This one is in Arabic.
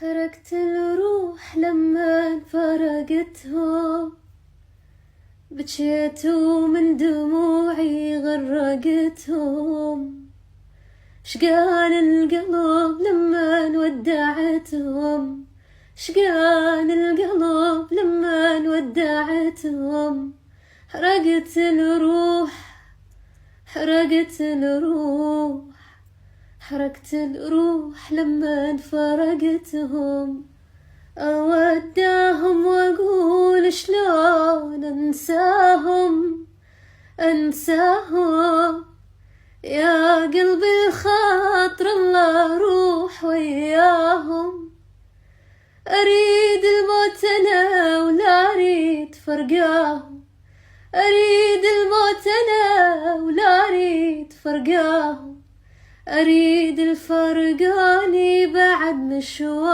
تركت الروح لما فرقتهم، بجيت ومن دموعي غرقتهم. شقان القلب لما ودعتهم، شقان القلب لما ودعتهم. حرقت الروح، حرقت الروح، حرقت الروح لما فرقتهم. أودعهم وأقول شلون أنساهم، أنساهم يا قلبي الخاطر الله روح وياهم. أريد الموت أنا ولا أريد فرقاهم، أريد الموت أنا ولا أريد فرقاهم. أريد الفرقاني بعد مشوار.